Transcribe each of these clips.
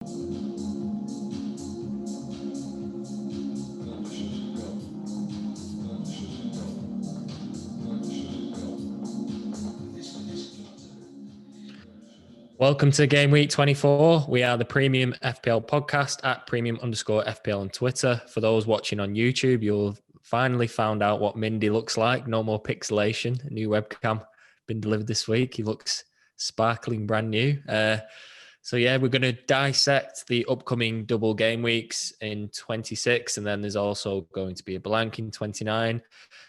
Welcome to Game Week 24. We are the premium FPL podcast at premium_FPL on Twitter. For those watching on YouTube, you'll finally found out what Mindy looks like. No more pixelation. A new webcam been delivered this week. He looks sparkling brand new. So yeah, we're going to dissect the upcoming double game weeks in 26, and then there's also going to be a blank in 29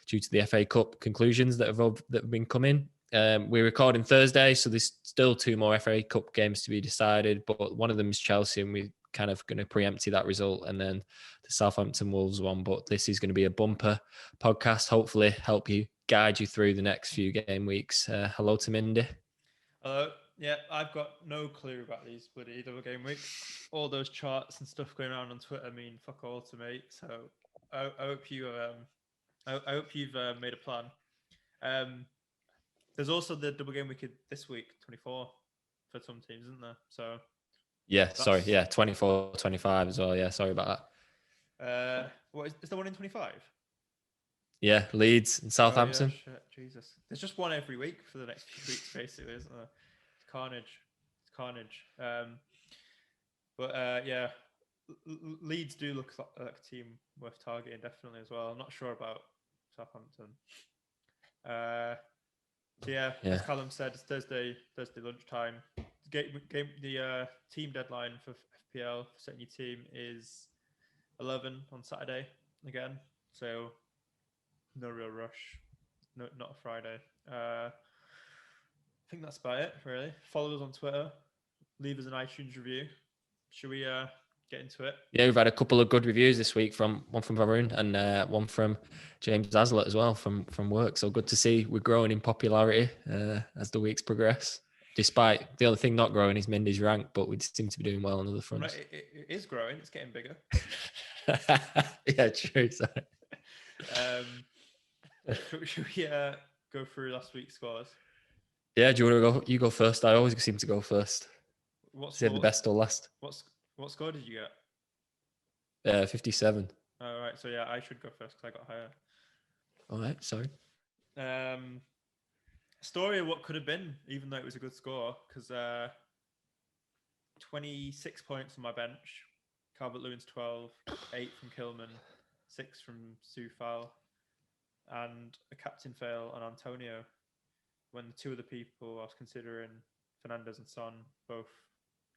due to the FA Cup conclusions that have been coming. We're recording Thursday, so there's still two more FA Cup games to be decided, but one of them is Chelsea, and we're kind of going to preempt that result, and then the Southampton Wolves one. But this is going to be a bumper podcast, hopefully help you guide you through the next few game weeks. Hello to Mindy. Hello. Yeah, I've got no clue about these bloody double game weeks. All those charts and stuff going around on Twitter mean fuck all to me. So I hope you I hope you've made a plan. There's also the double game week this week, 24 for some teams, isn't there? So yeah, sorry, yeah, 24, 25 as well. Yeah, sorry about that. What is there one in 25? Yeah, Leeds and Southampton. Oh, yeah, shit, Jesus. There's just one every week for the next few weeks, basically, isn't there? It's carnage. It's carnage. But yeah, Leeds do look like a team worth targeting, definitely, as well. I'm not sure about Southampton. So yeah, as Callum said, it's Thursday lunchtime. The team deadline for FPL for setting your team is 11 on Saturday again. So no real rush. No, not a Friday. I think that's about it, really. Follow us on Twitter. Leave us an iTunes review. Should we get into it? Yeah, we've had a couple of good reviews this week, one from Varun and one from James Aslett as well from work. So good to see we're growing in popularity as the weeks progress. Despite the other thing not growing is Mindy's rank, but we seem to be doing well on other fronts. Right, it is growing. It's getting bigger. Yeah, true. Sorry. Should we go through last week's scores? Yeah, do you want to go? You go first. I always seem to go first. Save the best or last. What score did you get? 57. All right, so yeah, I should go first because I got higher. All right, sorry. Story of what could have been, even though it was a good score, because 26 points on my bench. Calvert-Lewin's 12, 8 from Kilman, 6 from Sufal, and a captain fail on Antonio. When the two other people I was considering, Fernandez and Son, both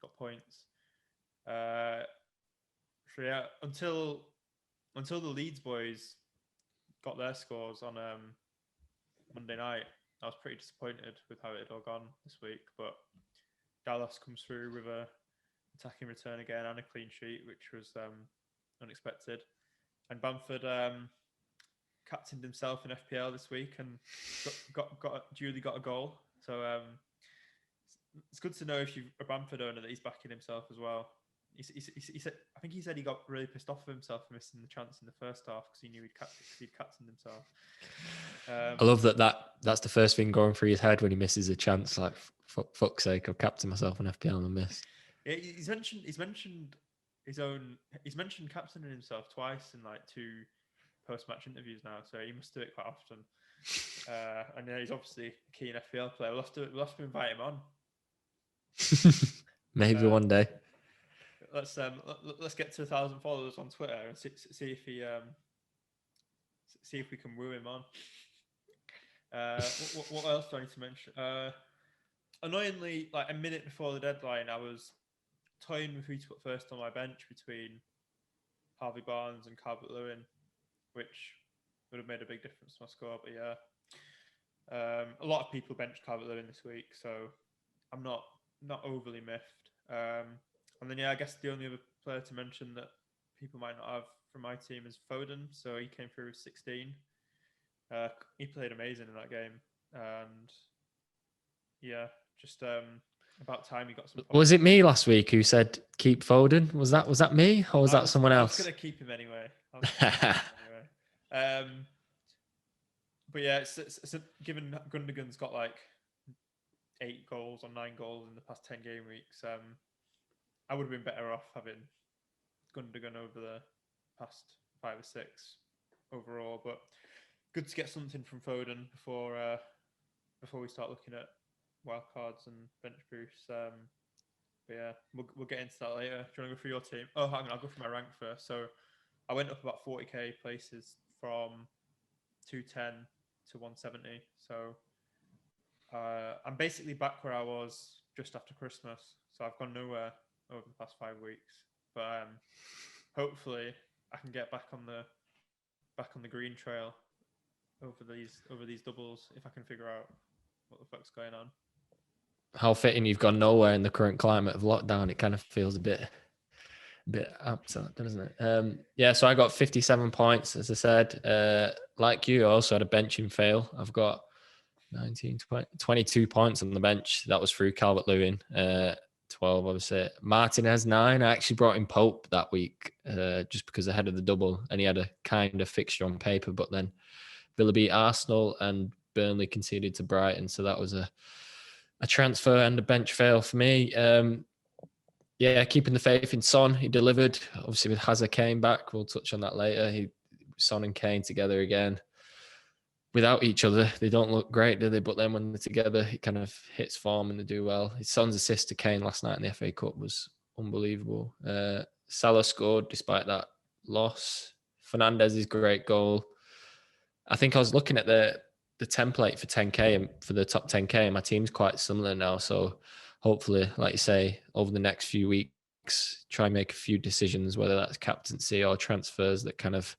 got points. So yeah, until the Leeds boys got their scores on Monday night, I was pretty disappointed with how it had all gone this week. But Dallas comes through with a attacking return again and a clean sheet, which was unexpected. And Bamford captained himself in FPL this week and duly got a goal. So it's good to know if you're a Bamford owner that he's backing himself as well. He said, I think he said he got really pissed off with himself for missing the chance in the first half because he knew he'd captained himself. I love that's the first thing going through his head when he misses a chance. Like, fuck's sake, I've captained myself on FPL and I missed. Yeah, he's mentioned captaining himself twice in like 2 post-match interviews now, so he must do it quite often. And yeah, he's obviously a keen FPL player. We'll have to invite him on. Maybe one day. Let's get to 1,000 followers on Twitter and see if we can woo him on. What else do I need to mention? Annoyingly, like a minute before the deadline, I was toying with who to put first on my bench between Harvey Barnes and Calvert-Lewin, which would have made a big difference to my score. But yeah, a lot of people benched Calvert-Lewin this week, so I'm not overly miffed. And then, yeah, I guess the only other player to mention that people might not have from my team is Foden. So he came through with 16. He played amazing in that game. And, yeah, just about time he got some points. Was it me last week who said keep Foden? Was that me or was that someone else? I was going to keep him anyway. But, yeah, it's given Gundogan's got like 8 goals or 9 goals in the past 10 game weeks, I would have been better off having Gundogan over the past 5 or 6 overall. But good to get something from Foden before we start looking at wildcards and bench boosts. But yeah, we'll get into that later. Do you want to go through your team? Oh, hang on, I'll go for my rank first. So I went up about 40k places from 210 to 170. So I'm basically back where I was just after Christmas. So I've gone nowhere over the past 5 weeks. But hopefully I can get back on the green trail over these doubles if I can figure out what the fuck's going on. How fitting you've gone nowhere in the current climate of lockdown. It kind of feels a bit apt, doesn't it? Yeah, so I got 57 points, as I said. Like you, I also had a benching fail. I've got 19, 20, 22 points on the bench. That was through Calvert-Lewin. 12, obviously. Martinez, 9. I actually brought in Pope that week just because ahead of the double, and he had a kind of fixture on paper, but then Villa beat Arsenal and Burnley conceded to Brighton, so that was a transfer and a bench fail for me. Yeah, keeping the faith in Son. He delivered. Obviously, with Hazard came back. We'll touch on that later. Son and Kane together again. Without each other, they don't look great, do they? But then when they're together, it kind of hits form and they do well. His Son's assist to Kane last night in the FA Cup was unbelievable. Salah scored despite that loss. Fernandez's great goal. I think I was looking at the template for 10K and for the top 10K, and my team's quite similar now. So hopefully, like you say, over the next few weeks, try and make a few decisions, whether that's captaincy or transfers, that kind of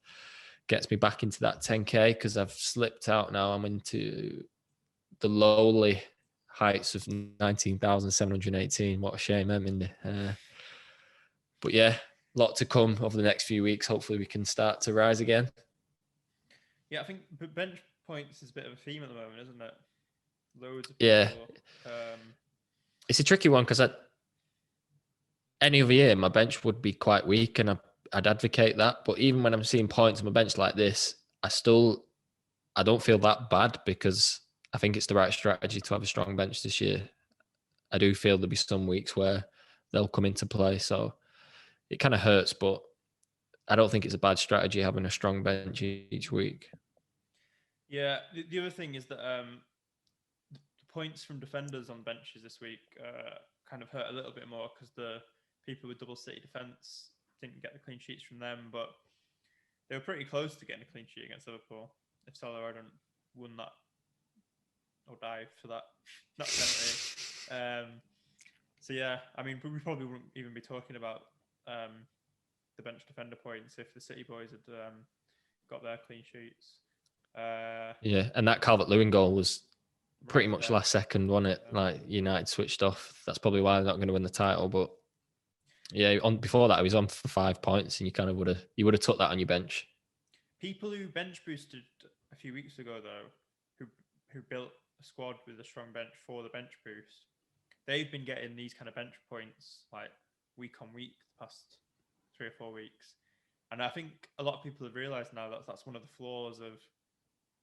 gets me back into that 10K, because I've slipped out now. I'm into the lowly heights of 19,718. What a shame, Mindy. But yeah, a lot to come over the next few weeks. Hopefully we can start to rise again. Yeah, I think bench points is a bit of a theme at the moment, isn't it? Loads of people. Yeah. It's a tricky one because any other year my bench would be quite weak, and I'd advocate that. But even when I'm seeing points on my bench like this, I don't feel that bad, because I think it's the right strategy to have a strong bench this year. I do feel there'll be some weeks where they'll come into play. So it kind of hurts, but I don't think it's a bad strategy having a strong bench each week. Yeah, the other thing is that the points from defenders on benches this week kind of hurt a little bit more, because the people with double city defence didn't get the clean sheets from them, but they were pretty close to getting a clean sheet against Liverpool if Salah hadn't won that or dived for that penalty. So yeah, I mean, we probably wouldn't even be talking about the bench defender points if the City boys had got their clean sheets. Yeah, and that Calvert-Lewin goal was pretty much last second, wasn't it? Like United switched off. That's probably why they're not going to win the title. But yeah, before that, he was on for 5 points, and you kind of would have took that on your bench. People who bench boosted a few weeks ago, though, who built a squad with a strong bench for the bench boost, they've been getting these kind of bench points like week on week the past 3 or 4 weeks. And I think a lot of people have realised now that that's one of the flaws of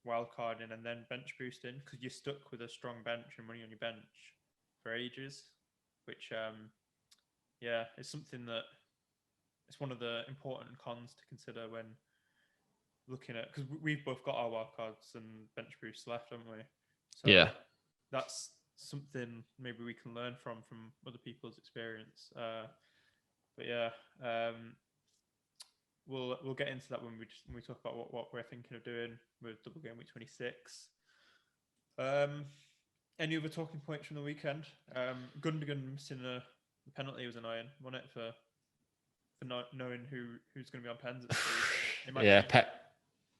wildcarding and then bench boosting, because you're stuck with a strong bench and money on your bench for ages, which yeah, it's something that it's one of the important cons to consider when looking at, because we've both got our wildcards and bench boosts left, haven't we? So yeah, that's something maybe we can learn from other people's experience. But yeah, we'll get into that when we talk about what we're thinking of doing with double game week 26. Any other talking points from the weekend? Gundogan missing the penalty was annoying, wasn't it, for not knowing who's going to be on pens at the stage. Yeah,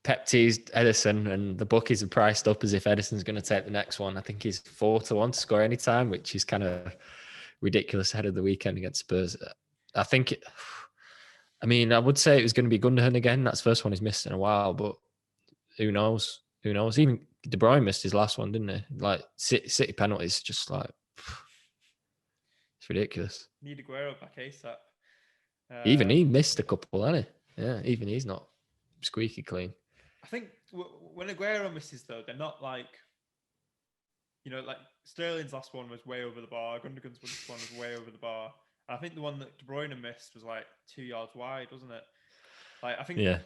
Pep teased Edison, and the bookies are priced up as if Edison's going to take the next one. I think he's 4-1 to score any time, which is kind of ridiculous ahead of the weekend against Spurs. I think I would say it was going to be Gundogan again. That's the first one he's missed in a while, but who knows? Who knows? Even De Bruyne missed his last one, didn't he? Like City penalties, just like it's ridiculous. Need Aguero back ASAP. Even he missed a couple, hasn't he? Yeah, even he's not squeaky clean. I think when Aguero misses, though, they're not like, like Sterling's last one was way over the bar. Gundogan's one was way over the bar. I think the one that De Bruyne missed was like 2 yards wide, wasn't it? Like I think Yeah.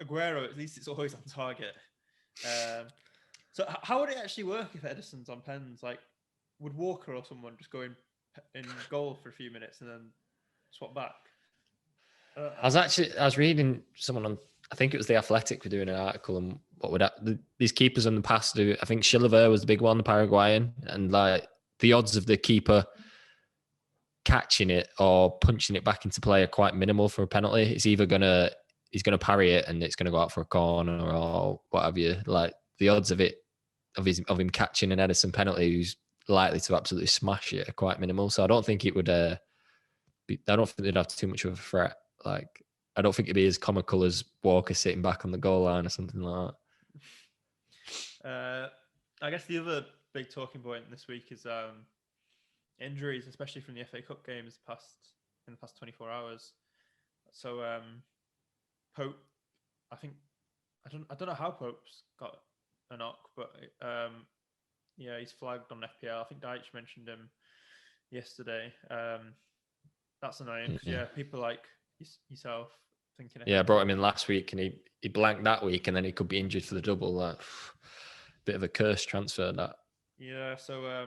Aguero, at least it's always on target. So how would it actually work if Ederson's on pens? Like, would Walker or someone just go in goal for a few minutes and then swap back? I was reading someone on, I think it was The Athletic, were doing an article on what would these keepers in the past do. I think Chilavert was the big one, the Paraguayan, and like the odds of the keeper catching it or punching it back into play are quite minimal for a penalty. It's either he's gonna parry it and it's gonna go out for a corner or what have you. Like the odds of him catching an Ederson penalty who's likely to absolutely smash it are quite minimal. So I don't think it would I don't think they'd have too much of a threat. Like I don't think it'd be as comical as Walker sitting back on the goal line or something like that. I guess the other big talking point this week is injuries, especially from the FA Cup games in the past 24 hours. So Pope, I don't know how Pope's got a knock, but yeah, he's flagged on FPL. I think Deitch mentioned him yesterday. That's annoying because people like yourself thinking. Yeah, I brought him in last week and he blanked that week, and then he could be injured for the double. Like, bit of a cursed transfer that. Yeah, so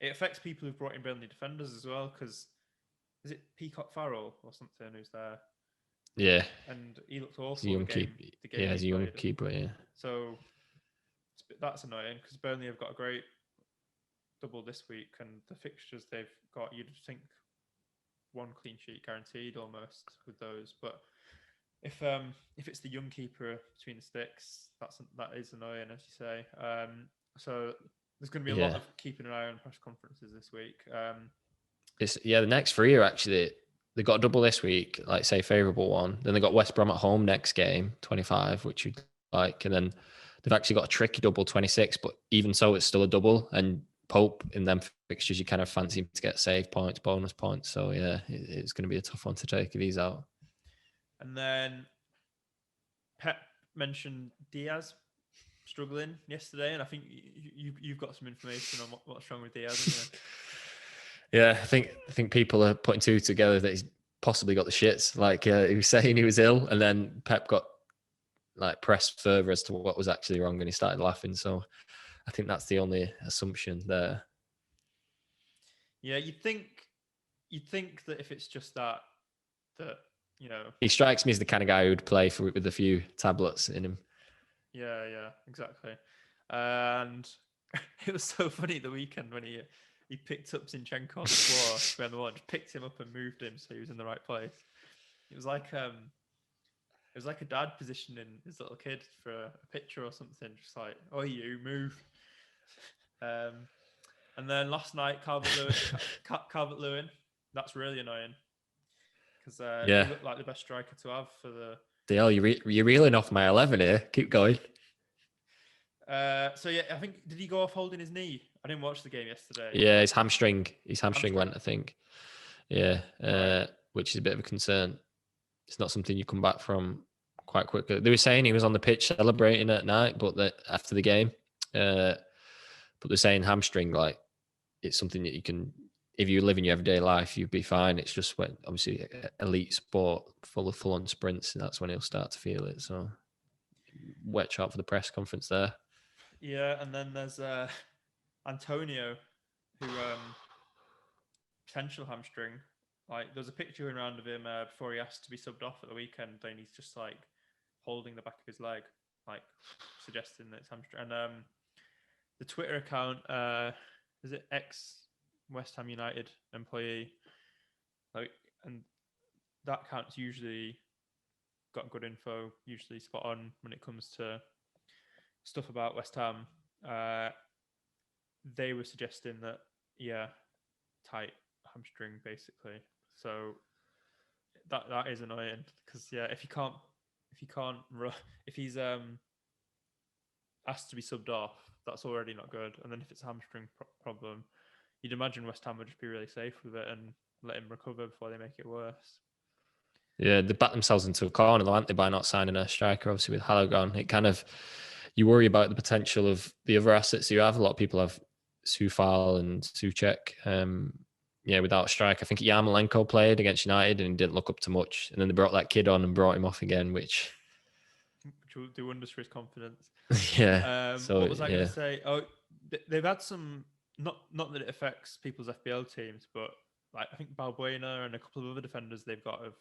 it affects people who've brought in Burnley defenders as well, because is it Peacock Farrell or something who's there? Yeah, and he looked awful. He's a young keeper. Yeah, so that's annoying because Burnley have got a great double this week, and the fixtures they've got, you'd think one clean sheet guaranteed almost with those. But if it's the young keeper between the sticks, that is annoying, as you say. So there's going to be a lot of keeping an eye on press conferences this week. The next three are actually, they got a double this week, like say favourable one. Then they got West Brom at home next game, 25, which you'd like, and then they've actually got a tricky double, 26. But even so, it's still a double. And Pope in them fixtures, you kind of fancy him to get save points, bonus points. So yeah, it's going to be a tough one to take if he's out. And then Pep mentioned Diaz struggling yesterday, and I think you've got some information on what's wrong with Diaz, isn't it? Yeah, I think people are putting two together that he's possibly got the shits. Like he was saying he was ill, and then Pep got like pressed further as to what was actually wrong, and he started laughing. So I think that's the only assumption there. Yeah, you'd think that if it's just that you know, he strikes me as the kind of guy who'd play with a few tablets in him. Yeah, exactly. And it was so funny the weekend when he picked up Zinchenko on the floor behind the wall, just picked him up and moved him so he was in the right place. It was like a dad positioning his little kid for a picture or something, just like, oh, you move. And then last night, Calvert-Lewin, that's really annoying because he looked like the best striker to have for the. Dale, you're reeling off my 11 here. Keep going. So yeah, I think, did he go off holding his knee? I didn't watch the game yesterday. Yeah, his hamstring went, I think. Yeah, which is a bit of a concern. It's not something you come back from quite quickly. They were saying he was on the pitch celebrating at night, but after the game. But they're saying hamstring, like it's something that you can, if you live in your everyday life, you'd be fine. It's just when obviously elite sport, full on sprints, and that's when he'll start to feel it. So watch out for the press conference there. Yeah, and then there's Antonio, who potential hamstring. Like there's a picture going around of him before he asked to be subbed off at the weekend, and he's just like holding the back of his leg, like suggesting that it's hamstring. And the Twitter account, is it ex West Ham United employee? Like, and that account's usually got good info, usually spot on when it comes to stuff about West Ham. They were suggesting that, tight hamstring basically. So that is annoying because if he's asked to be subbed off, that's already not good. And then if it's a hamstring problem, you'd imagine West Ham would just be really safe with it and let him recover before they make it worse. Yeah, they backed themselves into a corner, aren't they, by not signing a striker, obviously, with Haller gone. It kind of, you worry about the potential of the other assets you have. A lot of people have Soufal and Souček. without a strike. I think Yarmolenko played against United and he didn't look up to much. And then they brought that kid on and brought him off again, which will do wonders for his confidence. yeah. So what was I going to say? Oh, they've had some, not that it affects people's FPL teams, but like I think Balbuena and a couple of other defenders they've got have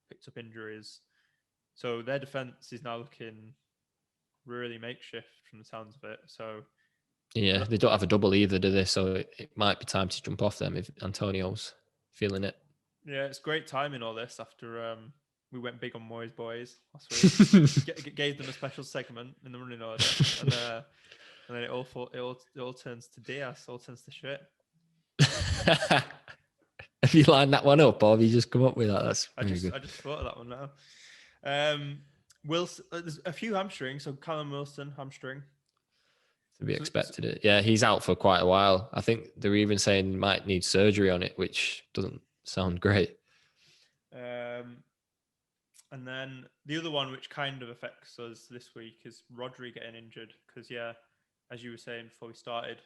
picked up injuries. So their defense is now looking really makeshift from the sounds of it. So yeah, they don't have a double either, do they? So it might be time to jump off them if Antonio's feeling it. Yeah, it's great timing all this after we went big on Moyes boys last week. Gave them a special segment in the running order, and then it all turns to Diaz, all turns to shit. Have you lined that one up, or have you just come up with that? That's I just thought of that one now. Wilson, there's a few hamstrings. So Callum Wilson hamstring. To be expected. It. Yeah, he's out for quite a while. I think they're even saying he might need surgery on it, which doesn't sound great. And then the other one, which kind of affects us this week, is Rodri getting injured. Because, yeah, as you were saying before we started,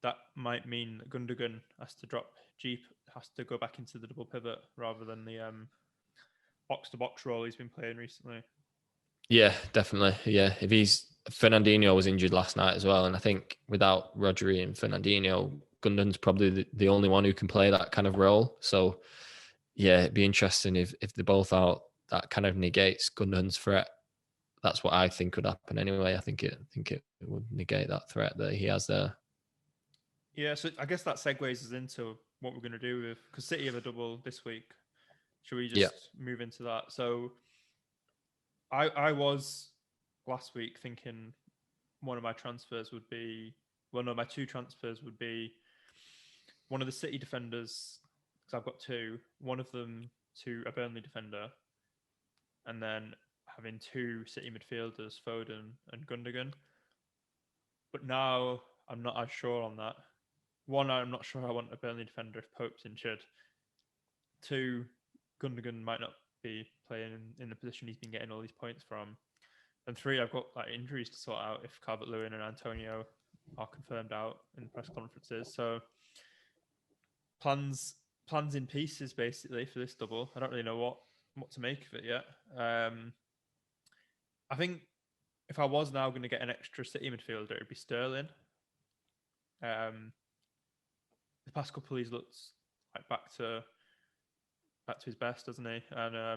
that might mean that Gundogan has to drop. Jeep has to go back into the double pivot rather than the box-to-box role he's been playing recently. Yeah, definitely. Yeah, Fernandinho was injured last night as well. And I think without Rodri and Fernandinho, Gundogan's probably the only one who can play that kind of role. So, yeah, it'd be interesting if they're both out. That kind of negates Gundogan's threat. That's what I think would happen anyway. I think it would negate that threat that he has there. Yeah, so I guess that segues us into what we're going to do because City have a double this week. Should we just move into that? So I was last week thinking one of my transfers would be, my two transfers would be one of the City defenders, because I've got two, one of them to a Burnley defender, and then having two City midfielders, Foden and Gundogan. But now I'm not as sure on that. One, I'm not sure I want a Burnley defender if Pope's injured. Two, Gundogan might not be playing in the position he's been getting all these points from. And three, I've got like injuries to sort out if Calvert-Lewin and Antonio are confirmed out in press conferences. So plans in pieces basically for this double. I don't really know what to make of it yet. I think if I was now going to get an extra City midfielder, it'd be Sterling. The past couple he's looked like back to his best, doesn't he? And I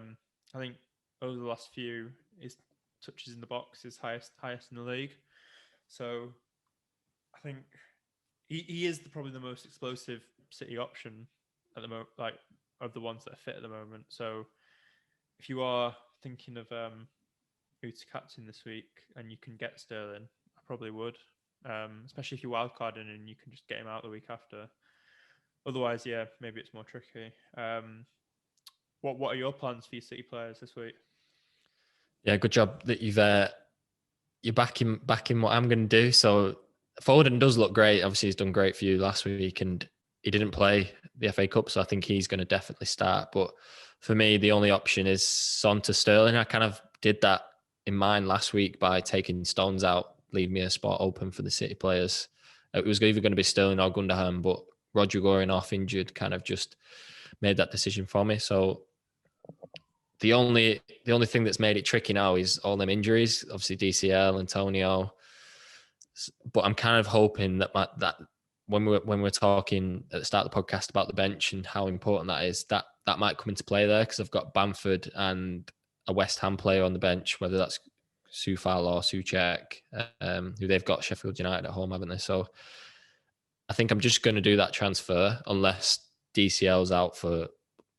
think over the last few, his touches in the box is highest in the league. So I think he is probably the most explosive City option at the moment, like of the ones that are fit at the moment. So if you are thinking of who to captain this week and you can get Sterling, I probably would, especially if you're wildcarding and you can just get him out the week after. Otherwise, yeah, maybe it's more tricky. What are your plans for your City players this week? Yeah, good job that you're backing what I'm going to do. So Foden does look great. Obviously, he's done great for you last week, and he didn't play the FA Cup, so I think he's going to definitely start. But for me, the only option is Son to Sterling. I kind of did that in mind last week by taking Stones out, leave me a spot open for the City players. It was either going to be Sterling or Gundogan, but Roger going off injured kind of just made that decision for me. So the only thing that's made it tricky now is all them injuries. Obviously DCL, Antonio. But I'm kind of hoping that when we're talking at the start of the podcast about the bench and how important that is, that might come into play there because I've got Bamford and a West Ham player on the bench, whether that's Soufal or Souček, who they've got Sheffield United at home, haven't they? So I think I'm just going to do that transfer unless DCL's out for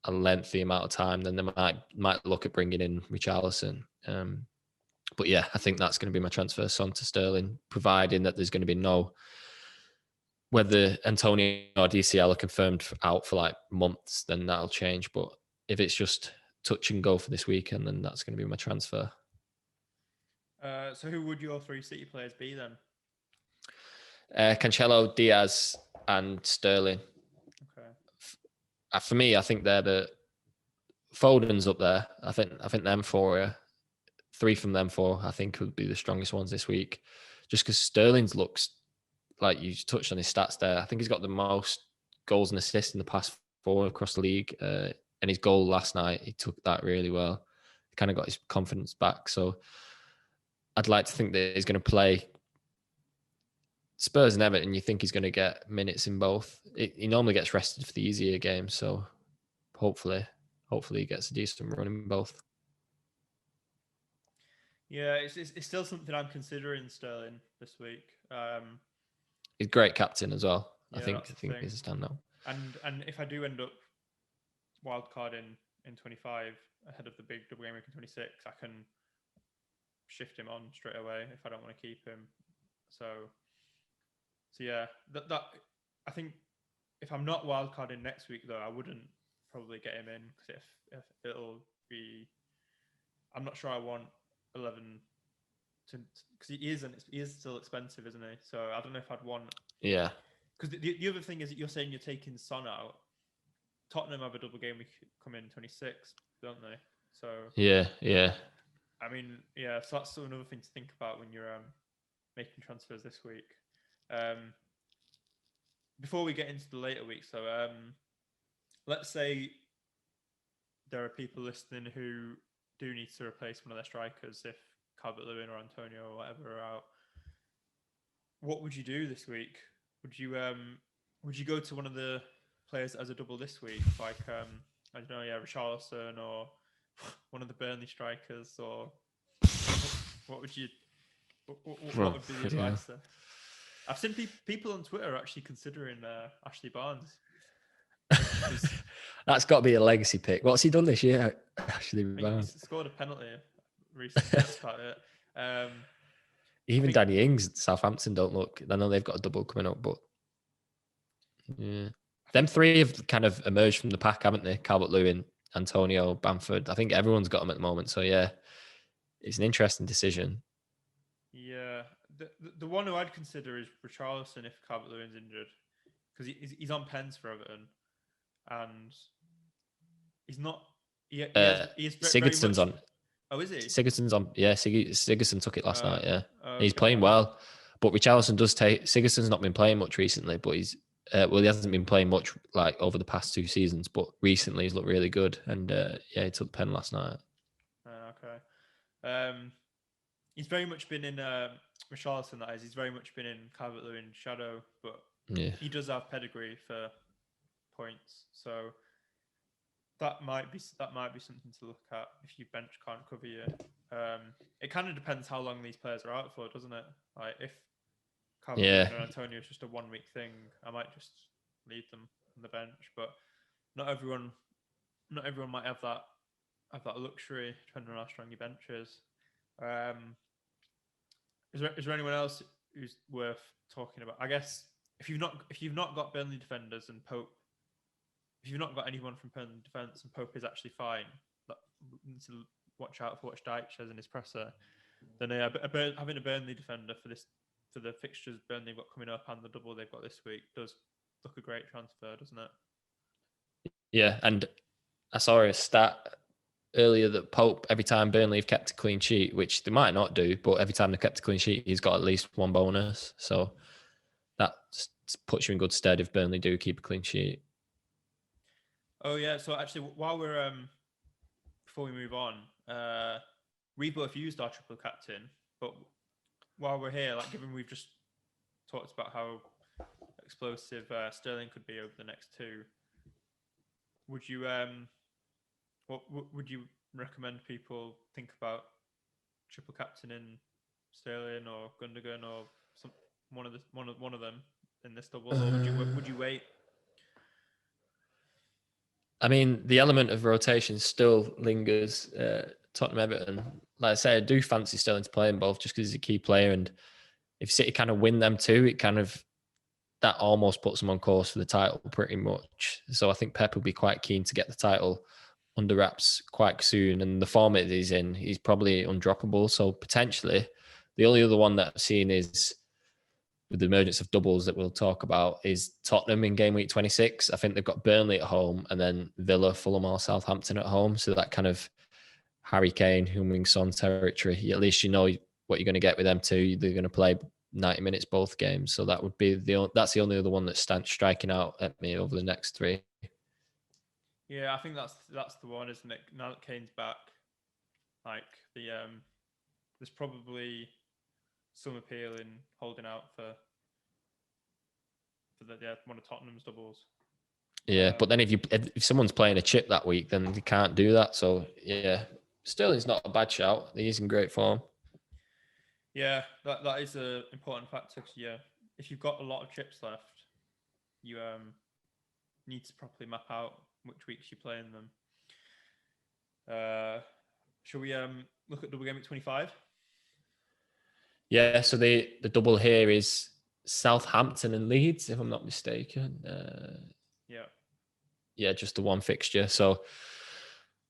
a lengthy amount of time. Then they might look at bringing in Richarlison. But yeah, I think that's going to be my transfer, Son to Sterling, providing that there's going to be whether Antonio or DCL are confirmed out for like months, then that'll change. But if it's just touch and go for this weekend, then that's going to be my transfer. So who would your three City players be then? Cancelo, Diaz, and Sterling. Okay. For me, I think they're the Foden's up there. I think them four, three from them four, I think would be the strongest ones this week. Just because Sterling's looks like you touched on his stats there. I think he's got the most goals and assists in the past 4 across the league. And his goal last night, he took that really well. He kind of got his confidence back. So I'd like to think that he's going to play Spurs and Everton. You think he's going to get minutes in both. He normally gets rested for the easier games. So hopefully he gets a decent run in both. Yeah, it's still something I'm considering Sterling this week. He's a great captain as well. Yeah, I think thing. he's a standout. And if I do end up wildcarding in 25 ahead of the big double game week in 26, I can shift him on straight away if I don't want to keep him. So yeah, that I think if I'm not wildcarding next week though, I wouldn't probably get him in because if it'll be, I'm not sure I want 11 to, because he is still expensive, isn't he? So I don't know if I'd want. Yeah. Because the other thing is that you're saying you're taking Son out. Tottenham have a double game week come in 26, don't they? So yeah. I mean, yeah. So that's still another thing to think about when you're making transfers this week. Before we get into the later weeks, so let's say there are people listening who do need to replace one of their strikers if Calvert-Lewin or Antonio or whatever are out. What would you do this week? Would you go to one of the players as a double this week, like I don't know, Richarlison or one of the Burnley strikers, or what would you? What would be the advice there? I've seen people on Twitter actually considering Ashley Barnes. That's got to be a legacy pick. What's he done this year? Ashley Barnes. He scored a penalty recently. That's about it. Even Danny Ings at Southampton don't look. I know they've got a double coming up, but yeah, them 3 have kind of emerged from the pack, haven't they? Calvert-Lewin, Antonio, Bamford. I think everyone's got them at the moment. So yeah, it's an interesting decision. Yeah, the one who I'd consider is Richarlison if Calvert-Lewin's injured, because he's on pens for Everton, and he's not. Sigurdsson's on. Oh, is he? Sigurdsson's on. Yeah, Sigurdsson took it last night. Yeah, okay. He's playing well, but Richarlison does take. Sigurdsson's not been playing much recently, but he's he hasn't been playing much like over the past 2 seasons, but recently he's looked really good, and he took the pen last night. Okay. He's very much been in Richarlison. That is, he's very much been in Calvert-Lewin's shadow, but he does have pedigree for points, so that might be something to look at if your bench can't cover you. It kind of depends how long these players are out for, doesn't it? Like if Calvert-Lewin and Antonio is just a 1 week thing, I might just leave them on the bench. But not everyone might have that luxury, depending on how strong your bench is. Is there anyone else who's worth talking about? I guess if you've not got Burnley defenders and Pope, if you've not got anyone from Burnley defence and Pope is actually fine, need to watch out for what Dyche says in his presser. Then having a Burnley defender for the fixtures Burnley have got coming up and the double they've got this week does look a great transfer, doesn't it? Yeah, and I saw a stat earlier that Pope, every time Burnley have kept a clean sheet, which they might not do, but every time they kept a clean sheet, he's got at least 1 bonus. So that puts you in good stead if Burnley do keep a clean sheet. Oh yeah, so actually, while we're before we move on, we both used our triple captain, but while we're here, like given we've just talked about how explosive Sterling could be over the next 2, would you what would you recommend people think about triple captain in Sterling or Gundogan or one of them in this double, or would you wait? I mean, the element of rotation still lingers. Tottenham, Everton. Like I say, I do fancy Sterling to play in both just because he's a key player. And if City kind of win them 2, it kind of that almost puts them on course for the title pretty much. So I think Pep will be quite keen to get the title under wraps quite soon. And the format he's in, he's probably undroppable. So potentially, the only other one that I've seen is with the emergence of doubles that we'll talk about is Tottenham in game week 26. I think they've got Burnley at home and then Villa, Fulham or Southampton at home. So that kind of Harry Kane, Heung-min Son territory. At least you know what you're going to get with them 2. They're going to play 90 minutes both games. So that would be that's the only other one that's striking out at me over the next three. Yeah, I think that's the one, isn't it? Now that Kane's back, like there's probably some appeal in holding out for one of Tottenham's doubles. Yeah, but then if someone's playing a chip that week, then they can't do that. So yeah, Sterling's not a bad shout. He's in great form. Yeah, that is an important factor. Yeah, if you've got a lot of chips left, you need to properly map out which weeks you're playing them. Shall we look at double game at 25? Yeah, so the double here is Southampton and Leeds, if I'm not mistaken. Yeah, just the one fixture. So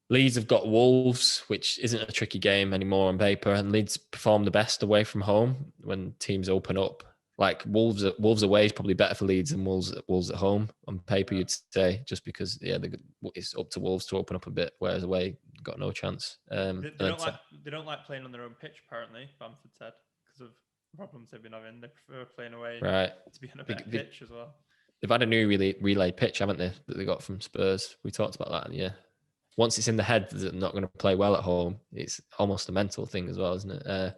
Leeds have got Wolves, which isn't a tricky game anymore on paper, and Leeds perform the best away from home when teams open up. Like Wolves away is probably better for Leeds than Wolves at home on paper. You'd say, just because it's up to Wolves to open up a bit, whereas away got no chance. They don't like playing on their own pitch. Apparently, Bamford said, because of problems they've been having. They prefer playing away to be on a better pitch as well. They've had a new relay pitch, haven't they? That they got from Spurs. We talked about that. Yeah. Once it's in the head that they're not going to play well at home, it's almost a mental thing as well, isn't it?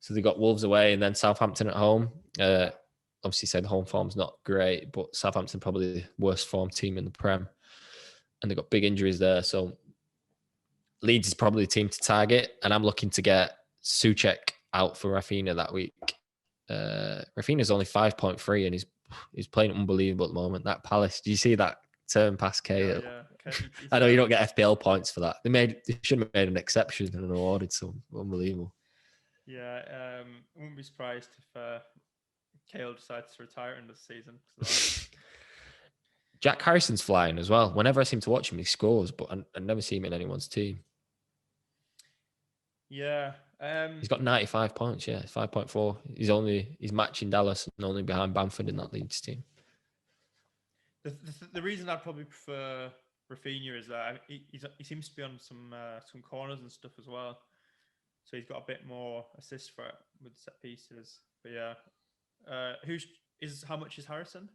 So they got Wolves away and then Southampton at home. Obviously, say the home form's not great, but Southampton probably the worst form team in the Prem, and they've got big injuries there. So Leeds is probably the team to target, and I'm looking to get Souček out for Rafinha that week. Rafinha's only 5.3, and he's playing unbelievable at the moment. That Palace, do you see that turn past K? Yeah. I know you don't get FPL points for that. They should have made an exception and awarded some. Unbelievable. Yeah, I wouldn't be surprised if Kale decides to retire in this season. Jack Harrison's flying as well. Whenever I seem to watch him, he scores, but I never see him in anyone's team. Yeah. He's got 95 points, 5.4. He's matching Dallas and only behind Bamford in that Leeds team. The reason I'd probably prefer Rafinha is that he seems to be on some corners and stuff as well. So he's got a bit more assist threat with set pieces. But yeah. How much is Harrison?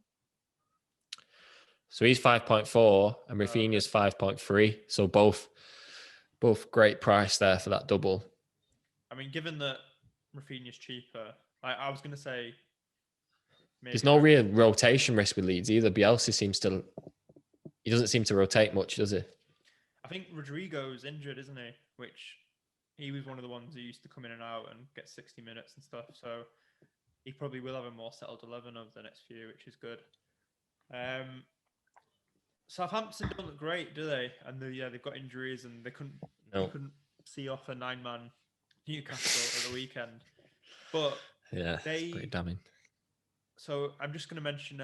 So he's 5.4 and Rafinha's 5.3. So both great price there for that double. I mean, given that Rafinha's cheaper, I was going to say maybe there's no real rotation risk with Leeds either. Bielsa he doesn't seem to rotate much, does he? I think Rodrigo's injured, isn't he? Which he was one of the ones who used to come in and out and get 60 minutes and stuff. So he probably will have a more settled 11 over the next few, which is good. Southampton don't look great, do they? And they've got injuries and they couldn't see off a 9-man Newcastle at the weekend. But yeah, it's pretty damning. So I'm just going to mention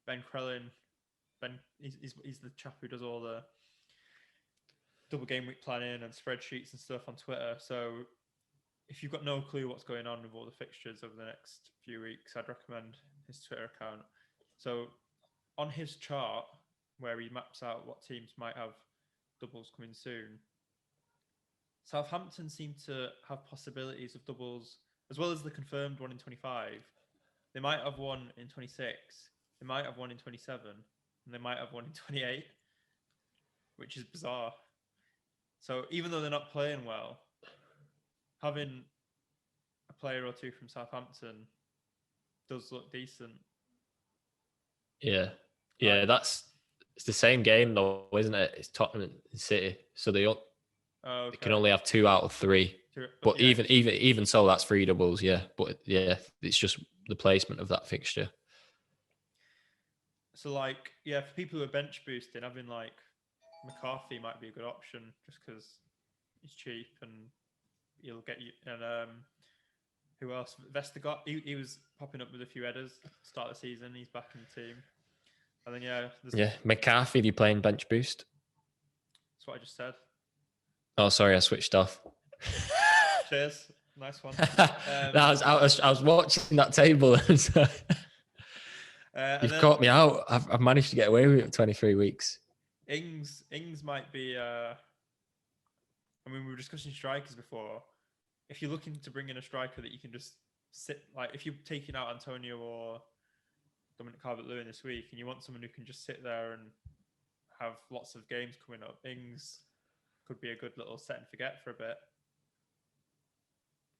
Ben Krellin. Ben, he's the chap who does all the double game week planning and spreadsheets and stuff on Twitter. So if you've got no clue what's going on with all the fixtures over the next few weeks, I'd recommend his Twitter account. So on his chart, where he maps out what teams might have doubles coming soon, Southampton seem to have possibilities of doubles, as well as the confirmed one in 25. They might have one in 26, they might have one in 27, and they might have one in 28, which is bizarre. So even though they're not playing well, having a player or two from Southampton does look decent. Yeah. It's the same game though, isn't it? It's Tottenham and City, so they can only have 2 out of 3. But yeah. even so, that's 3 doubles. Yeah, but yeah, it's just the placement of that fixture. So for people who are bench boosting, having McCarthy might be a good option just because he's cheap and he'll get you. And who else? Vestergaard. He was popping up with a few headers at the start of the season. He's back in the team. And then McCarthy, if you're playing bench boost. That's what I just said. Oh, sorry, I switched off. Cheers, nice one. I was watching that table, and you've caught me out. I've managed to get away with it for 23 weeks. Ings might be. We were discussing strikers before. If you're looking to bring in a striker that you can just sit like if you're taking out Antonio or Dominic Calvert-Lewin this week, and you want someone who can just sit there and have lots of games coming up, Ings could be a good little set and forget for a bit.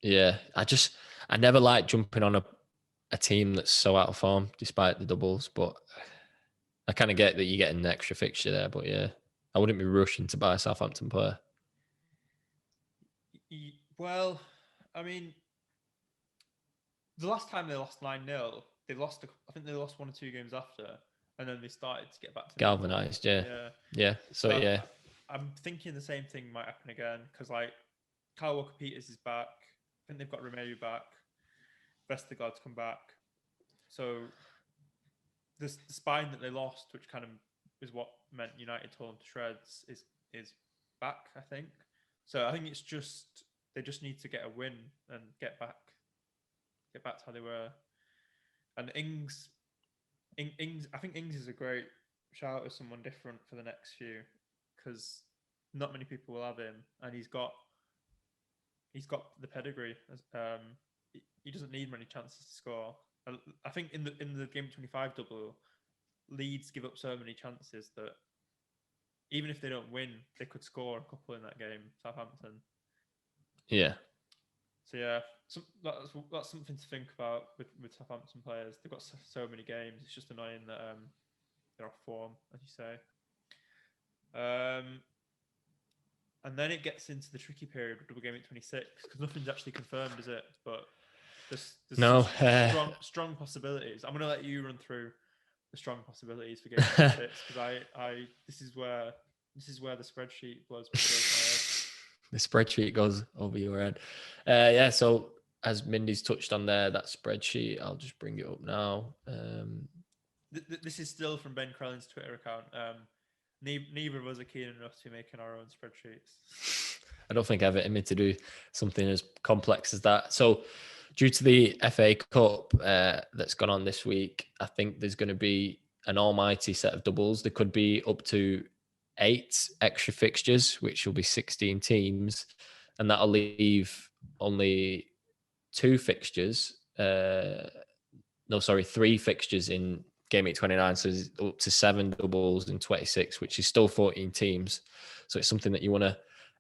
Yeah, I never like jumping on a team that's so out of form despite the doubles, but I kind of get that you get an extra fixture there. But yeah, I wouldn't be rushing to buy a Southampton player. Well, I mean, the last time they lost 9-0, they lost. I think they lost 1 or 2 games after, and then they started to get back to galvanized. Yeah. So yeah, I'm thinking the same thing might happen again because like Kyle Walker-Peters is back. I think they've got Romeo back. Vestergaard's come back. So the spine that they lost, which kind of is what meant United tore them to shreds, is back. I think. So I think it's just they just need to get a win and get back to how they were. And Ings, I think Ings is a great shout as someone different for the next few because not many people will have him, and he's got the pedigree. He doesn't need many chances to score. I think in the game 25 double, Leeds give up so many chances that even if they don't win, they could score a couple in that game. Southampton. Yeah. So yeah, that's something to think about with Southampton players. They've got so many games. It's just annoying that they're off form, as you say. And then it gets into the tricky period with double game at 26 because nothing's actually confirmed, is it? But there's no strong possibilities. I'm going to let you run through the strong possibilities for game 26 because this is where the spreadsheet blows my head. The spreadsheet goes over your head. Yeah, so as Mindy's touched on there, that spreadsheet, I'll just bring it up now. This is still from Ben Crellin's Twitter account. Neither of us are keen enough to be making our own spreadsheets. I don't think I've ever to do something as complex as that. So due to the FA Cup that's gone on this week, I think there's going to be an almighty set of doubles. There could be up to 8 extra fixtures, which will be 16 teams, and that'll leave only 3 fixtures in Game Week 29, so there's up to 7 doubles in 26, which is still 14 teams. So it's something that you want to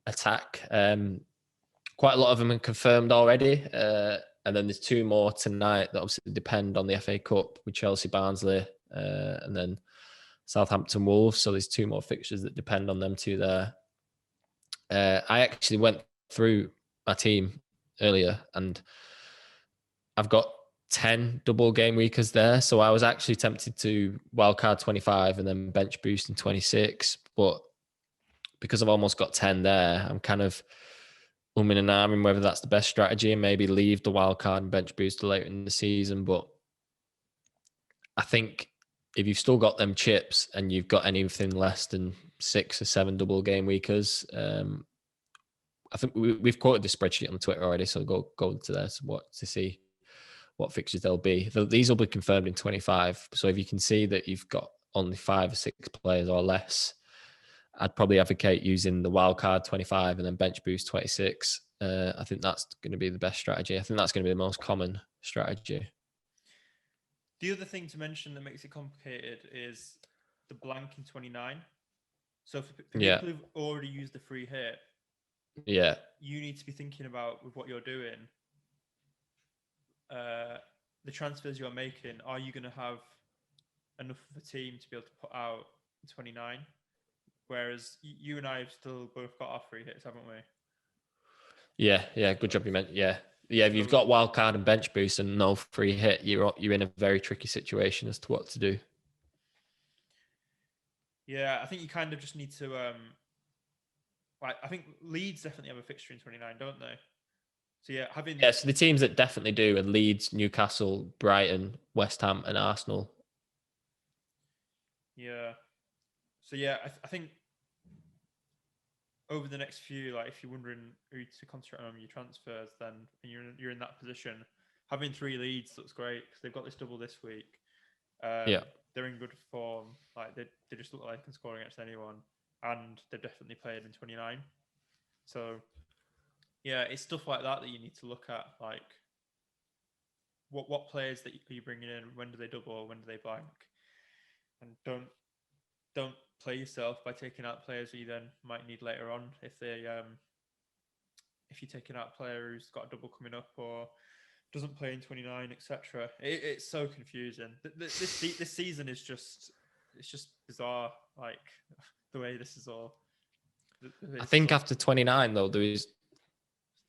attack. Quite a lot of them are confirmed already, and then there's 2 more tonight that obviously depend on the FA Cup with Chelsea, Barnsley, and then Southampton, Wolves. So there's 2 more fixtures that depend on them 2 there. I actually went through my team earlier, and I've got 10 double game weekers there. So I was actually tempted to wildcard 25 and then bench boost in 26. But because I've almost got 10 there, I'm kind of umming and ahhing whether that's the best strategy and maybe leave the wildcard and bench boost later in the season. But I think if you've still got them chips and you've got anything less than 6 or 7 double game weekers, I think we've quoted the spreadsheet on Twitter already. So go to there to see what fixtures there'll be. These will be confirmed in 25. So if you can see that you've got only 5 or 6 players or less, I'd probably advocate using the wildcard 25 and then bench boost 26. I think that's going to be the best strategy. I think that's going to be the most common strategy. The other thing to mention that makes it complicated is the blank in 29. So for people who've already used the free hit, you need to be thinking about with what you're doing, the transfers you're making. Are you going to have enough of a team to be able to put out 29? Whereas you and I have still both got our free hits, haven't we? Yeah. Good job you meant. Yeah. If you've got wild card and bench boost and no free hit, you're in a very tricky situation as to what to do. Yeah, I think you kind of just need to. I think Leeds definitely have a fixture in 29, don't they? So yeah, so the teams that definitely do are Leeds, Newcastle, Brighton, West Ham, and Arsenal. Yeah. So yeah, I think over the next few, like if you're wondering who to concentrate on your transfers, then you're in that position. Having 3 leads looks great because they've got this double this week. They're in good form. Like they just look like they can score against anyone, and they're definitely playing in 29. So yeah, it's stuff like that you need to look at. Like what players that are you bringing in? When do they double? When do they blank? And don't play yourself by taking out players you then might need later on if you're taking out a player who's got a double coming up or doesn't play in 29, etc. It's so confusing. This season is just bizarre. Like the way this is all. I think after 29 though,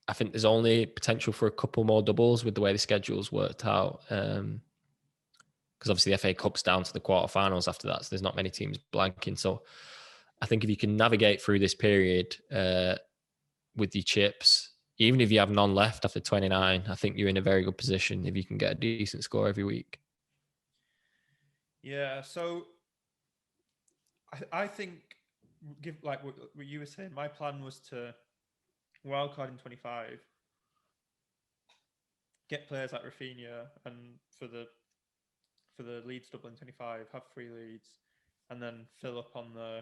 I think there's only potential for a couple more doubles with the way the schedule's worked out. Because obviously the FA Cup's down to the quarterfinals after that, so there's not many teams blanking. So I think if you can navigate through this period with your chips, even if you have none left after 29, I think you're in a very good position if you can get a decent score every week. Yeah, so I think, like what you were saying, my plan was to wildcard in 25, get players like Rafinha, and for the Leeds double in 25, have 3 leads, and then fill up on the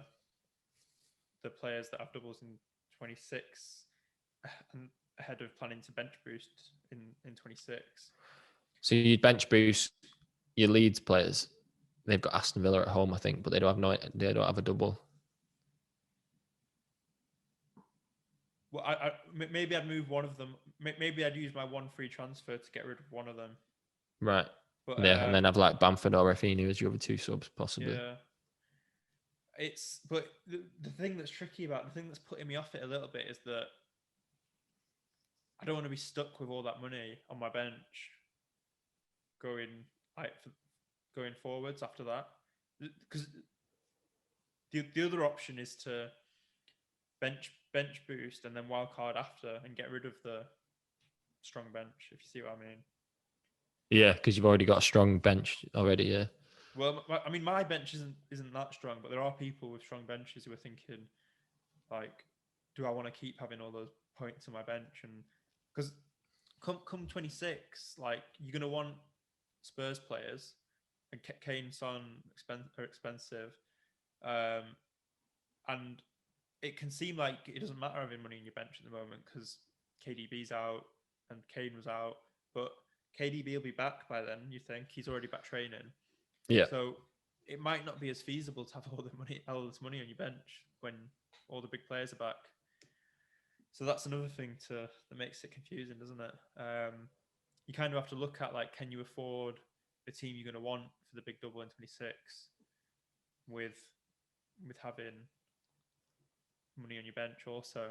players that have doubles in 26, and ahead of planning to bench boost in 26. So you'd bench boost your Leeds players. They've got Aston Villa at home, I think, but they don't have a double. Well, maybe I'd move one of them. Maybe I'd use my 1 free transfer to get rid of one of them. Right. But, yeah, and then have like Bamford or Rafinha as your other 2 subs, possibly. Yeah. But the thing that's tricky about the thing that's putting me off it a little bit is that I don't want to be stuck with all that money on my bench going forwards after that, because the other option is to bench boost and then wildcard after and get rid of the strong bench, if you see what I mean. Yeah, because you've already got a strong bench already. Yeah. Well, I mean, my bench isn't that strong, but there are people with strong benches who are thinking, like, do I want to keep having all those points on my bench? And because come 26, like, you're gonna want Spurs players, and Kane, Son are expensive, and it can seem like it doesn't matter having money in your bench at the moment because KDB's out and Kane was out, but KDB will be back by then. You think he's already back training? Yeah. So it might not be as feasible to have all this money on your bench when all the big players are back. So that's another thing that makes it confusing, doesn't it? You kind of have to look at, like, can you afford the team you're going to want for the big double in 26 with having money on your bench also,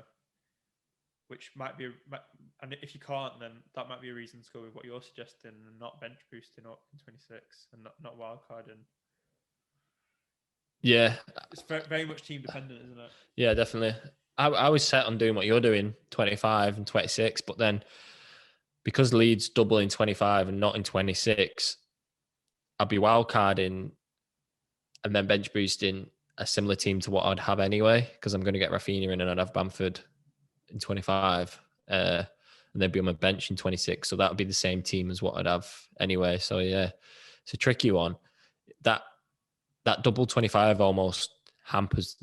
which might be, and if you can't, then that might be a reason to go with what you're suggesting and not bench boosting up in 26 and not wildcarding. Yeah, it's very much team dependent, isn't it? Yeah, definitely. I was set on doing what you're doing, 25 and 26, but then because Leeds double in 25 and not in 26, I'll be wildcarding and then bench boosting a similar team to what I'd have anyway, because I'm going to get Rafinha in and I'd have Bamford in 25 and they'd be on my bench in 26. So that would be the same team as what I'd have anyway. So yeah, it's a tricky one. That double 25 almost hampers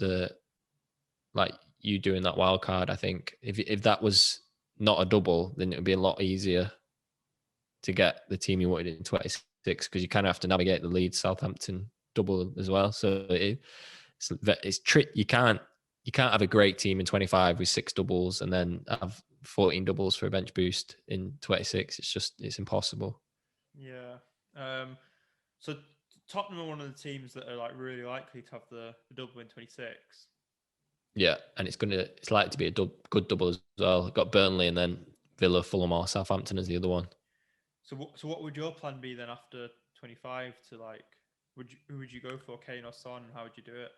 you doing that wild card. I think if that was not a double, then it would be a lot easier to get the team you wanted in 26 because you kind of have to navigate the Leeds Southampton double as well. So it's trick. You can't have a great team in 25 with 6 doubles and then have 14 doubles for a bench boost in 26. It's impossible. Yeah. So Tottenham are one of the teams that are like really likely to have the double in 26. Yeah, and it's likely to be a good double as well. Got Burnley and then Villa, Fulham, or Southampton as the other one. So what would your plan be then after 25 to like? Who would you go for, Kane or Son? How would you do it?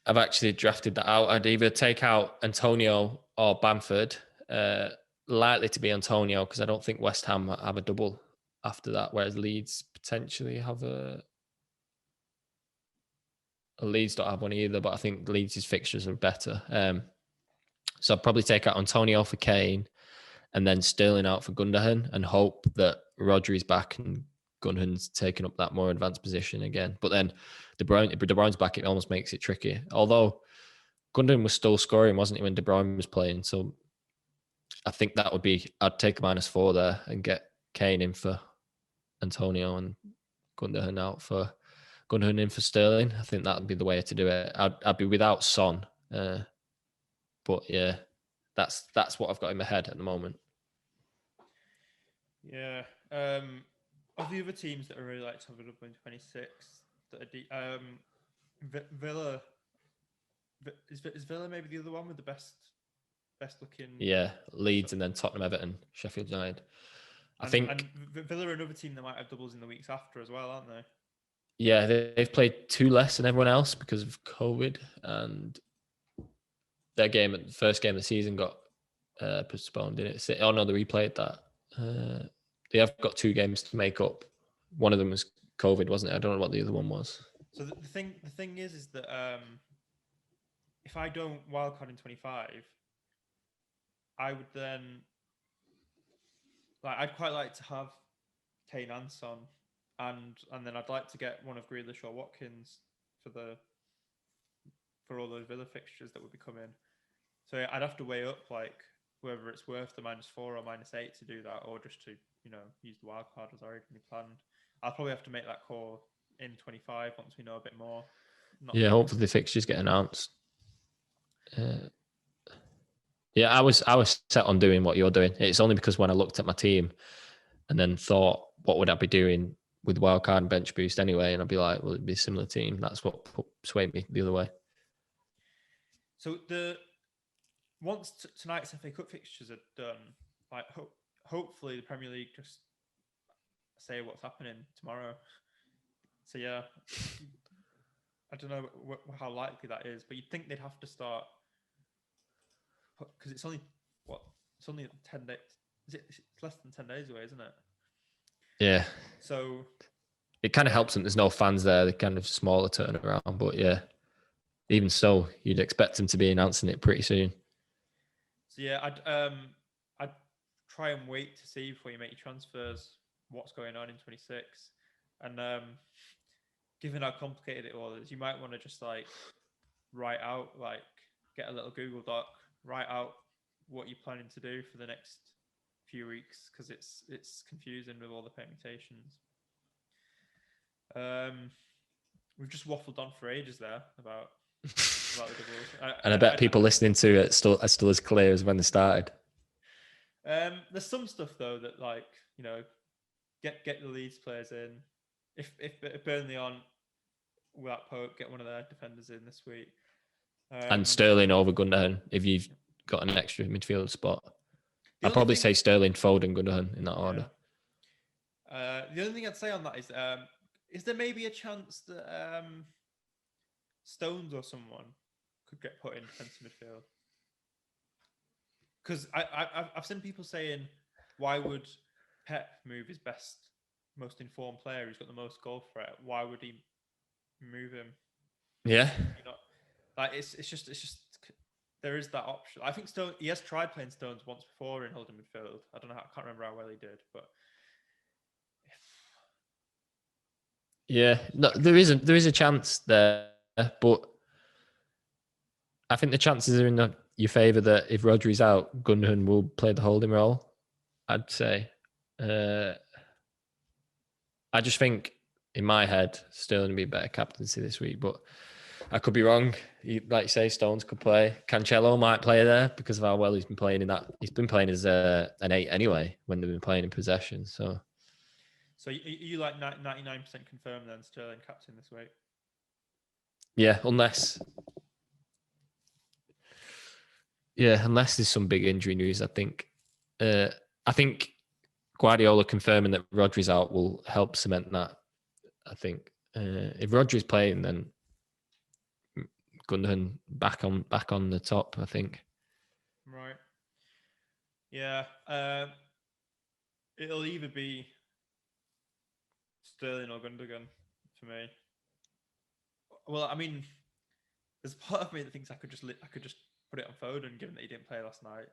I've actually drafted that out. I'd either take out Antonio or Bamford. Likely to be Antonio because I don't think West Ham have a double after that, whereas Leeds potentially have Leeds don't have one either, but I think Leeds' fixtures are better. So I'd probably take out Antonio for Kane and then Sterling out for Gundogan and hope that Rodri's back and Gundogan's taking up that more advanced position again. But then De Bruyne's back, it almost makes it tricky. Although Gundogan was still scoring, wasn't he, when De Bruyne was playing? So I think that would be. I'd take a -4 there and get Kane in for Antonio and Gundogan out for Gundogan in for Sterling. I think that would be the way to do it. I'd be without Son, but yeah, that's what I've got in my head at the moment. Yeah. Of the other teams that I really like to have it up in 26, that are Villa. Is Villa maybe the other one with the best looking? Yeah, Leeds and then Tottenham, Everton, Sheffield United. I think Villa are another team that might have doubles in the weeks after as well, aren't they? Yeah, they've played 2 less than everyone else because of COVID, and their first game of the season got postponed, didn't it? Oh no, they replayed that. They have got 2 games to make up. One of them was COVID, wasn't it? I don't know what the other one was. So the thing is that if I don't wildcard in 25, I would then I'd quite like to have Kane and Son, and then I'd like to get one of Grealish or Watkins for all those Villa fixtures that would be coming. So I'd have to weigh up whether it's worth the -4 or -8 to do that, or just to use the wild card as originally planned. I'll probably have to make that call in 25 once we know a bit more. Hopefully the fixtures get announced. Yeah, I was set on doing what you're doing. It's only because when I looked at my team and then thought, what would I be doing with wildcard and bench boost anyway? And I'd be like, well, it'd be a similar team. That's what swayed me the other way. So once tonight's FA Cup fixtures are done, hopefully the Premier League just say what's happening tomorrow. So yeah, I don't know how likely that is, but you'd think they'd have to start, because it's only 10 days. It's less than 10 days away, isn't it? Yeah. So it kind of helps that there's no fans there. They're kind of smaller turnaround, but yeah, even so, you'd expect them to be announcing it pretty soon. So yeah, I'd try and wait to see before you make your transfers what's going on in 26, and given how complicated it all is, you might want to just write out, get a little Google Doc, write out what you're planning to do for the next few weeks, because it's confusing with all the permutations. We've just waffled on for ages there about the doubles. And I bet people listening to it still as clear as when they started. There's some stuff though that get the Leeds players in. If Burnley on without Pope, get one of their defenders in this week. And Sterling over Gundogan if you've got an extra midfield spot. I'd probably say Sterling, Foden, Gundogan in that order. The only thing I'd say on that is there maybe a chance that Stones or someone could get put in defensive midfield? Because I've seen people saying, why would Pep move his most informed player who's got the most goal threat? Why would he move him? Yeah. It's just there is that option. I think he has tried playing Stones once before in holding midfield. I don't know. I can't remember how well he did, but yeah, no, there is a chance there, but I think the chances are in your favour that if Rodri's out, Gundogan will play the holding role. I'd say. I just think in my head Sterling would be a better captaincy this week, but I could be wrong. Like you say, Stones could play. Cancelo might play there because of how well he's been playing in that. He's been playing as an 8 anyway when they've been playing in possession. So you 99% confirmed then Sterling captain this week? Yeah, unless there's some big injury news. I think Guardiola confirming that Rodri's out will help cement that. I think if Rodri's playing, then Gundogan back on the top, I think. Right. Yeah. It'll either be Sterling or Gundogan for me. Well, I mean, there's part of me that thinks I could just put it on Foden, given that he didn't play last night.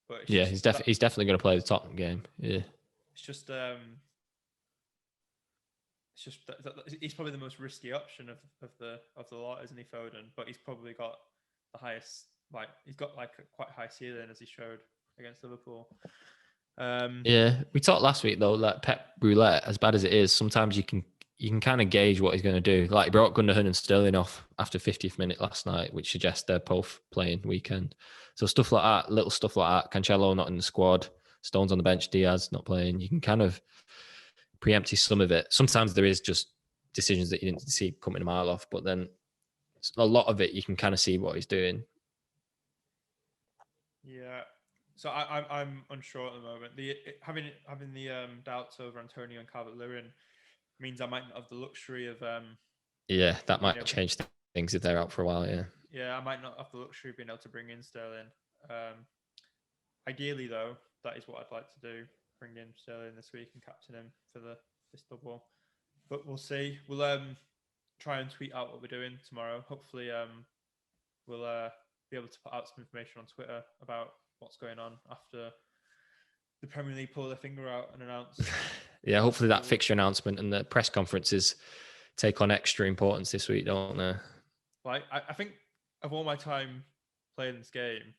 But he's definitely going to play the Tottenham game. Yeah. It's just that he's probably the most risky option of the lot, isn't he, Foden? But he's probably got the highest, he's got a quite high ceiling, as he showed against Liverpool. Yeah, we talked last week though, like Pep Roulette, as bad as it is, sometimes you can kind of gauge what he's going to do. Like he brought Gundogan and Sterling off after 50th minute last night, which suggests they're both playing weekend. So stuff like that, little stuff like that. Cancelo not in the squad, Stones on the bench, Diaz not playing. You can kind of preempt some of it. Sometimes there is just decisions that you didn't see coming a mile off, but then a lot of it you can kind of see what he's doing. Yeah. So I'm unsure at the moment. Having the doubts over Antonio and Calvert-Lewin means I might not have the luxury of yeah, that might change things if they're out for a while. Yeah, I might not have the luxury of being able to bring in Sterling. Ideally, though, that is what I'd like to do: bring in Sterling this week and captain him for this double. But we'll see. We'll try and tweet out what we're doing tomorrow. Hopefully, we'll be able to put out some information on Twitter about what's going on after the Premier League pull their finger out and announce. Yeah, hopefully that fixture announcement and the press conferences take on extra importance this week, don't they? Like, I think of all my time playing this game,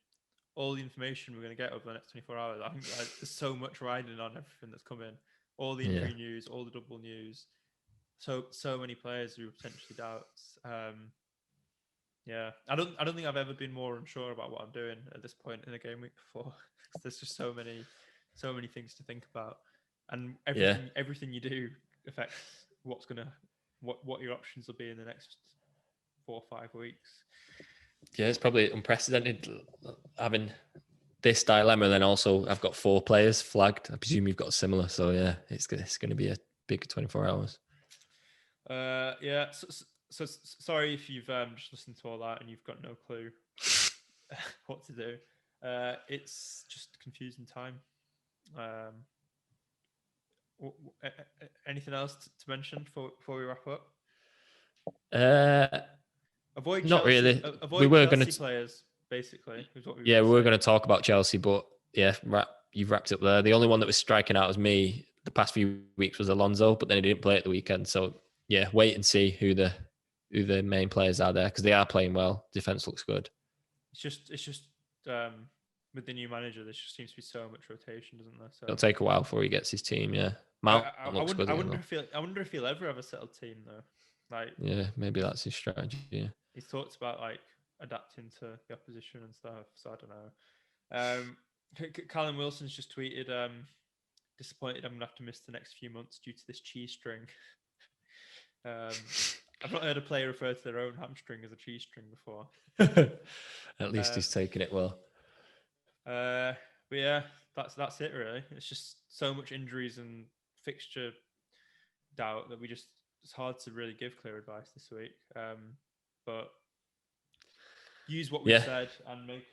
all the information we're going to get over the next 24 hours, I think there's so much riding on everything that's coming. All the injury news, all the double news. So many players who potentially doubts. Yeah, I don't think I've ever been more unsure about what I'm doing at this point in a game week before. There's just so many things to think about, and everything you do affects what your options will be in the next 4 or 5 weeks. Yeah, it's probably unprecedented having this dilemma. Then also, I've got 4 players flagged. I presume you've got similar. So yeah, it's going to be a big 24 hours. Yeah. So sorry if you've just listened to all that and you've got no clue what to do. It's just confusing time. Anything else to mention before we wrap up? Avoid not Chelsea, really. Avoid Chelsea players, basically. Is what we were going to talk about Chelsea, but yeah, you've wrapped up there. The only one that was striking out as me the past few weeks was Alonso, but then he didn't play at the weekend. So yeah, wait and see who the main players are there, because they are playing well. Defense looks good. It's just with the new manager, there just seems to be so much rotation, doesn't there? So it'll take a while before he gets his team. Yeah, Mount looks good. I wonder if he'll ever have a settled team though. Like, yeah, maybe that's his strategy. Yeah, he's talked about like adapting to the opposition and stuff. So I don't know. Callum Wilson's just tweeted, disappointed I'm gonna have to miss the next few months due to this cheese string. I've not heard a player refer to their own hamstring as a cheese string before. At least he's taking it well. But yeah, that's it really. It's just so much injuries and fixture doubt that it's hard to really give clear advice this week. But use what we've said and make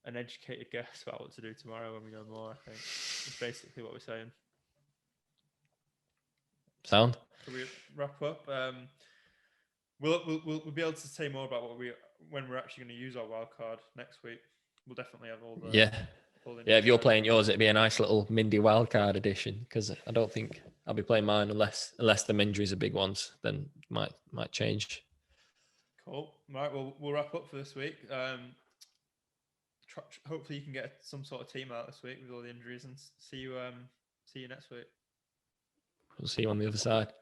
an educated guess about what to do tomorrow when we know more. I think it's basically what we're saying. Sound? Shall we wrap up? We'll be able to say more about when we're actually going to use our wild card next week. We'll definitely have all the if you're playing yours, it'd be a nice little Mindy wildcard edition, because I don't think I'll be playing mine unless the injuries are big ones. Then might change. Cool. Right. Well, we'll wrap up for this week. Hopefully, you can get some sort of team out this week with all the injuries, and see you next week. We'll see you on the other side.